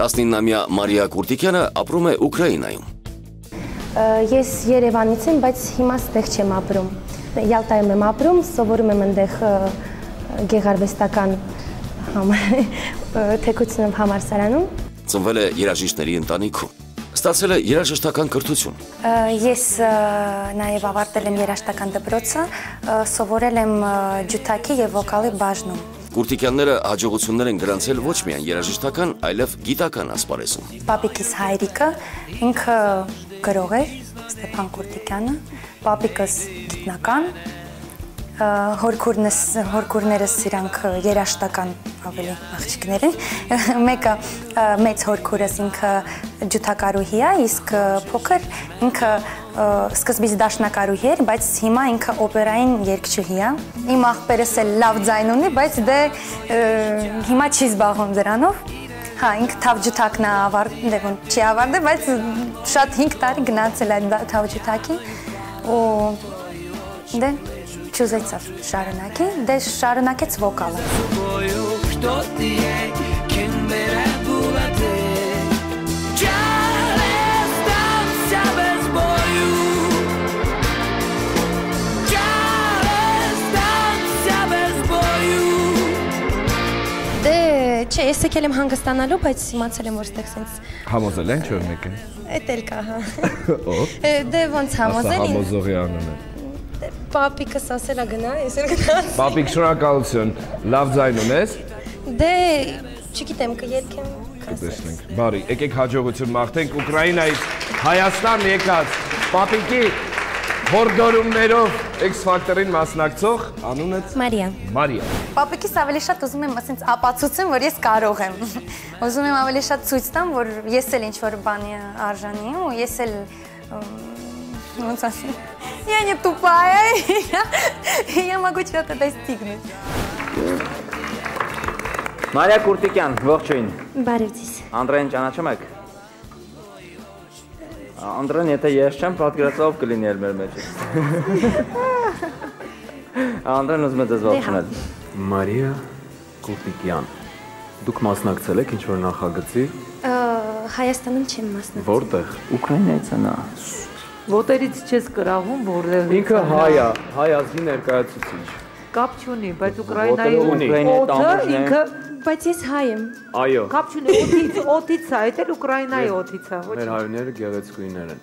19-ամյա Մարիա Կուրտիկյանը ապրում է Ուկրաինայում։ Ես Երևանից եմ, բայց հիմա ստեղ չեմ ապրում։ Յալտայում եմ ապրում, սովորում եմ այնտեղ գեղարվեստական թեկությունով համալսարանում։ Ծնվել է երաժիշտների ընտանիքում։ Ստացել է երաժշտական կրթություն։ Ես նաև ավարտել եմ երաժշտական դպրոցը, սովորել եմ ջութակի եւ վոկալի բաժնում։ Կուրտիկյանները հաջողություններ են գրանցել ոչ միայն երաժշտական, այլև գիտական ասպարեզում։ Պապիկիս հայրիկը ինքը գրող է, Ստեփան Կուրտիկյանը, պապիկս գիտնական, հորքուրներս իրանք երաժշտական ավելի աղջիկներ են, մեկը մեծ հորքուրս ինքը ջութակարուհի է, իսկ փոքր ինքը սկզբից դաշնակարուհի էր, բայց հիմա ինքը օպերային երգչուհի է։ Իմ աղբերս էլ լավ ձայն ունի, բայց դե հիմա չի զբաղվում դրանով։ Հա, ինքը թավջութակն է չի ավարտել, բայց շատ 5 տարի գնացել է թավջութակի ու դե չուզեցավ շարունակի, դե շարունակեց վոկալը։ Չէ, ես եկել եմ հանգստանալու, բայց իմացել եմ, որ ստեղ սենց Համոզել են, չէ՞ մեկ է։ Էդ էլ կա, հա։ Ո՞վ։ Դե ոնց համոզել։ Համոզողի անունը։ Պապիկս ասել է գնա, ես էլ գնաց։ Պապիկ, շնորհակալություն։ Լավ ձայն ունես։ Դե չգիտեմ, կերկեմ։ Կտեսնենք։ Բարի, եկեք հաջողություն մաղթենք Ուկրաինայից Հայաստան եկած պապիկի հորդորումներով X Factor-ին մասնակցող անունը Մարիա։ Մարիա։ Պապիկիս ավելի շատ ուզում եմ ասենց ապացուցեմ, որ ես կարող եմ։ Ուզում եմ ավելի շատ ցույց տամ, որ ես էլ ինչ-որ բանի արժանի եմ ու ես էլ ոնց ասեմ, я не тупая, я могу чего-то достигнуть։ Մարիա Կուրտիկյան, ողջույն։ Բարև ձեզ։ Անդրեին ճանաչում եք։ Անդրեն, եթե ես չեմ, պատկերացրով կլինի էլ մեր մեջ։ Անդրեն ուզում է ձեզ ողջունել։ Մարիա Կուրտիկյան, դուք մասնակցել եք ինչ-որ նախագծի։ Հայաստանում չեմ մասնակցել։ Որտեղ։ Ուկրաինայից է նա։ Ոտերից չես կրավում, որտեղ։ Ինքը հայ է, հայ ազգի ներկայացուցիչ։ Կապ չունի, բայց Ուկրաինայի Ուկրաինայի ինքը Բայց ես հայ եմ։ Այո։ կապ չունի, օդից է, այդ էլ Ուկրաինայի օդից է, ոչ։ Մեր հայրները գեղեցկուհիներ են։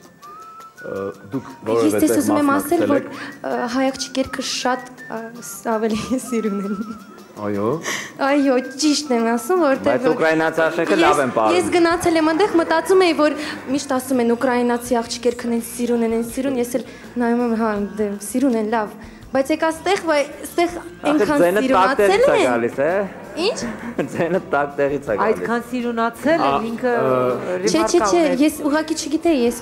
Դուք Ես որևէ ուզում եմ ասել, որ մասնակցել հայ աղջիկերքը շատ ավելի սիրուն են։ Այո։ Այո, ճիշտ եմ ասում, որտեղ Բայց ուկրաինացի աղջիկը լավ են պարում։ Ես գնացել եմ այնտեղ, մտածում էի, որ միշտ ասում են ուկրաինացի աղջիկերքն են սիրուն, ես էլ նայում եմ, հա, դե սիրուն են, լավ։ Բայց եկա ստեղ այնքան սիրունացել են։ Ինչ։ Ձենը տակ տեղից է գալիս։ Այդքան սիրունացել են ինքը Չէ, ես ուղղակի չգիտեի, ես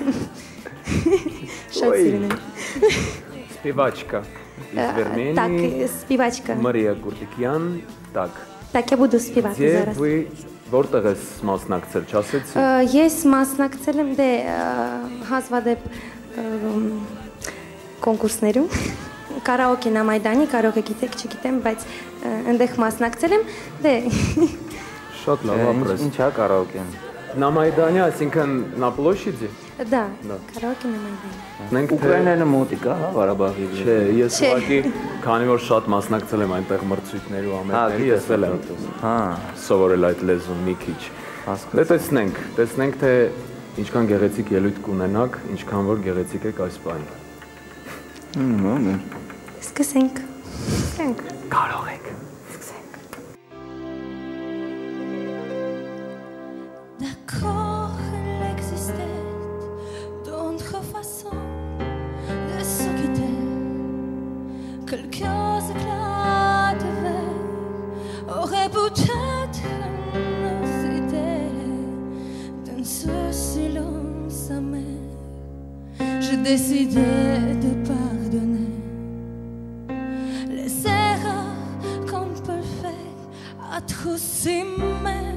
շատ սիրուն եմ։ Співачка из Вермении. Так, співачка. Մարիա Կուրտիկյան, так. Так, я буду співати Где зараз. вы որտեղ ես մասնակցել, չասեցի։ Ես մասնակցել եմ դե հազվադեպ կոնկուրսներում։ Կարաոկե Նամայդանի, կարող եք գիտեք, չգիտեմ, բայց այնտեղ մասնակցել եմ, դե Շատ լավ ապրես։ Ինչ է կարաոկեն։ Նամայդանի, այսինքն на площади։ դա, կարաոկե Նամայդանի։ Մենք Ուկրաինայինը մոտիկ է, հա, Ղարաբաղի։ Չէ, ես ուղղակի քանի որ շատ մասնակցել եմ այնտեղ մրցույթների ու ամենների, եսել եմ։ Հա, Սովորել այդ լեզուն մի քիչ։ Դե տեսնենք թե ինչքան գեղեցիկ ելույթ կունենաք, ինչքան որ գեղեցիկ եք այս բանը։ Սկսենք։ Կարող եք։ D'accord, elle existait d'autres façons de se quitter. Quelques éclats de verre auraient peut-être nos idées. Dans ce silence amer, j'ai décidé de pardonner les erreurs qu'on peut faire à trop s'aimer.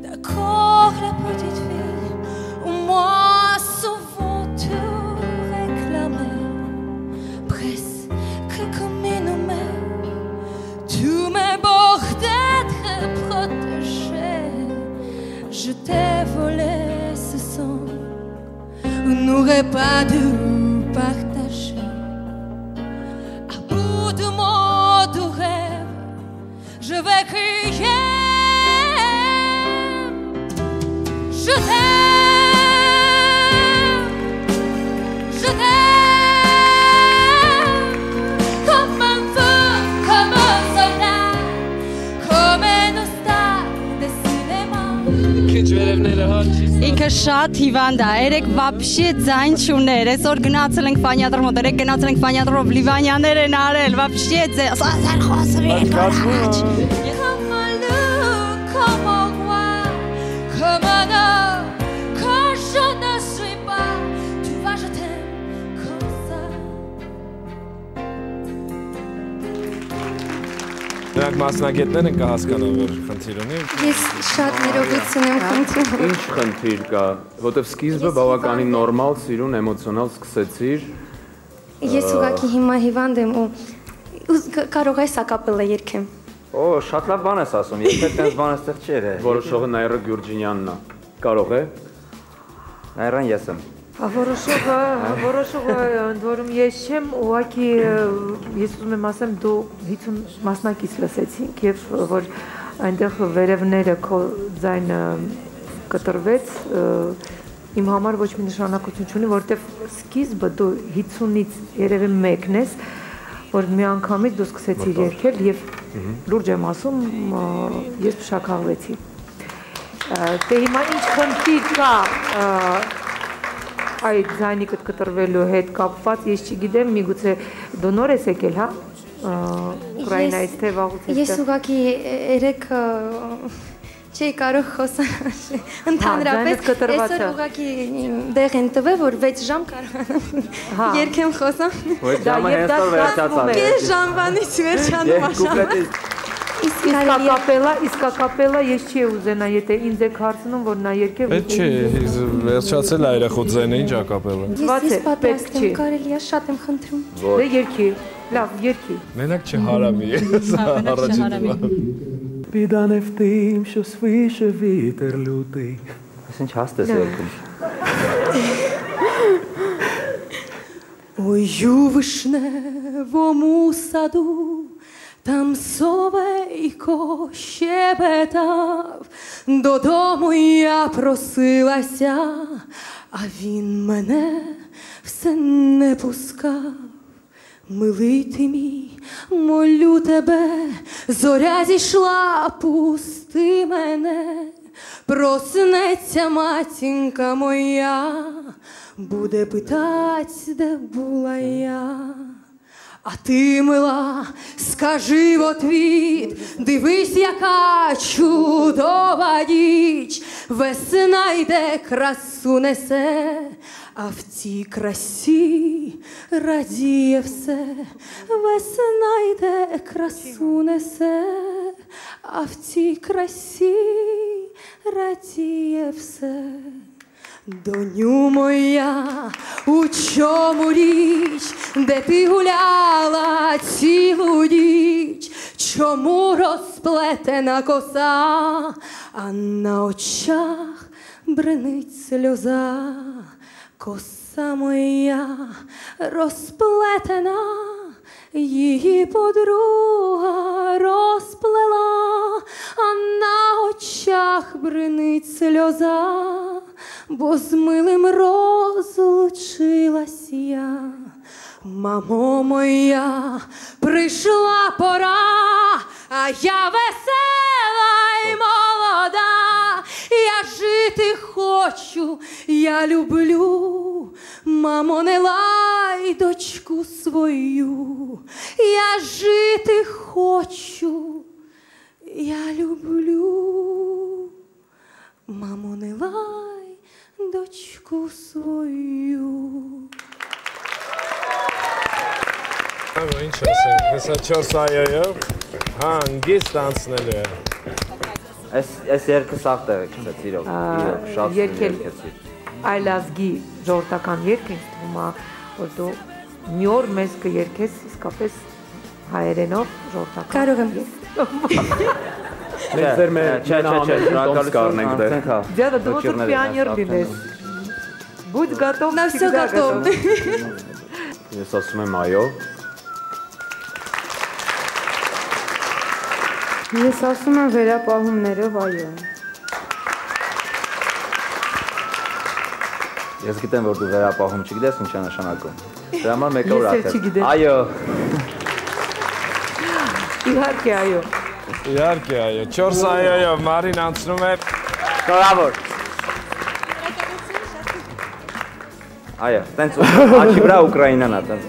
D'accord, la petite fille, où moi souvent tout réclamait, presque comme une mère, tous mes bords d'être protégés. je t'ai volé ce son, on n'aurait pas dû partager. À bout de mots de rêve, je vais crier. Je t'aime, je t'aime, comme un feu, comme un soldat, comme un star de cinéma. Ինքը շատ հիվանդ է, երեք վաբշի ձայն չուներ, այսօր գնացել ենք Ֆանյատրո մոտ, երեք գնացել ենք Ֆանյատրով, Լիվանյաներ են արել, վաբշի ձայն, ասան խոսում եք առաջ։ Comme un loup, comme un roi, comme un homme, quand je ne suis pas, tu vois, je t'aime comme ça. Նրանք մասնագետներ են կհասկանան, որ խնդիր ունի։ Ես շատ ներողություն եմ խնդրում։ Ինչ խնդիր կա, որտեվ սկիզբը բավականին նորմալ, սիրուն, էմոցիոնալ սկսեցիր։ Ես ուղղակի հիմա հիվանդ եմ ու կարող ես ակապելլա երգեմ։ Օ, շատ լավ բան ես ասում, երբեք տենց բան այստեղ չի եղել։ Որոշողը Նաիրա Գյուրջինյանն է։ Կարող է։ Նաիրան ես եմ։ Որոշողը ընդ որում ես չեմ, ուղղակի ես ուզում եմ ասեմ դու 50 մասնակից լսեցինք եւ որ այնտեղ վերևները քո ձայնը կտրվեց իմ համար ոչ մի նշանակություն չունի, որովհետեւ սկիզբը դու 50-ից երևի մեկն ես, որ մի անգամից դու սկսեցիր երգել եւ լուրջ եմ ասում, ես փշաքաղվեցի։ Դե հիմա ինչ խնդիր կա այդ ձայնի կտրվելու հետ կապված, ես չգիտեմ, միգուցե դու նոր ես եկել, հա, Ուկրաինայից թե վաղուց ես։ Ես ուղղակի երեք չի կարող խոսալ ընդհանրապես, այսօր ուղղակի դեղ են տվել, որ 6 ժամ կարողանամ երգեմ խոսամ։ Դա եւ դա վերջացավ։ 5 ժամվանից վերջանում աշա։ Իսկ ակապելլա ես չի ուզենա, եթե ինձ եք հարցնում, որ նա երգե։ Պետք չի, վերջացել է երախոտ ձայնը, ինչ ակապելլա։ Ես պատրաստ եմ, կարելի է, շատ եմ խնդրում։ Դե երգի, լավ, երգի։ Մենակ չհարամի է, առաջին։ Պիդանև տիմ շոսվիշը վիտեր լուտի։ Ես ինչ հաստ ես երգում։ Ой, у вишневому саду там соловейко щебетав, додому я просилася, а він мене все не пускав. Милий ти мій, молю тебе, зоря зійшла, пусти мене. Проснеться матінка моя, буде питать, де була я. А ти, мила, скажи в отвіт, дивись, яка чудова ніч, весна йде, красу несе, а в цій красі радіє все. Весна йде, красу несе, а в цій красі радіє все. Доню моя, у чому річ, де ти гуляла цілу ніч, чому розплетена коса, а на очах бринить сльоза? Коса моя розплетена, її подруга розплела, а на очах бринить сльоза, бо з милим розлучилась я. Мамо моя, прийшла пора, а я весела й молода. Я жити хочу, я люблю. Мамо, не лай дочку свою. Я жити хочу, я люблю. Мамо, не лай дочку свою. Ինչ ասեմ, հեսա 4 այայով հանգիստ անցնելու է։ Այս երկը սաղ տեղեքից է, իրոք, շատ երկեցիր։ Այլազգի ժողովրդական երգ ինձ թվում է, որ դու մի օր մեզ կերգես իսկապես հայերենով ժողովրդական։ Կարող եմ։ Մենք ձեր տոմս կառնենք դեր։ Դիադա, դու ոնց որ պիաներ լինես։ Будь готов, На все готов։ Ես ասում եմ այո։ Ես ասում եմ վերապահումներով այո։ Ես գիտեմ, որ դու վերապահում չգիտես, ինչ է նշանակում։ Դրա համար մեկը որ ասել։ Այո։ Իհարկե այո։ Իհարկե այո։ 4 այոյով Մարին անցնում է։ Շնորհավոր։ Այո, տենց աչի վրա Ուկրաինան է, տենց։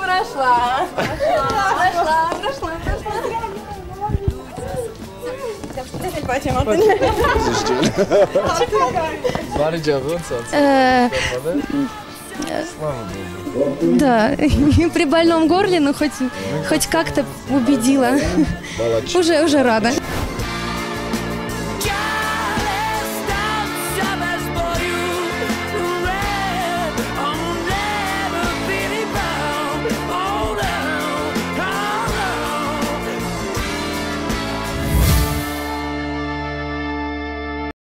Прошла. Мария Джавонца. Да, при больном горле, но хоть как-то убедила. Уже рада.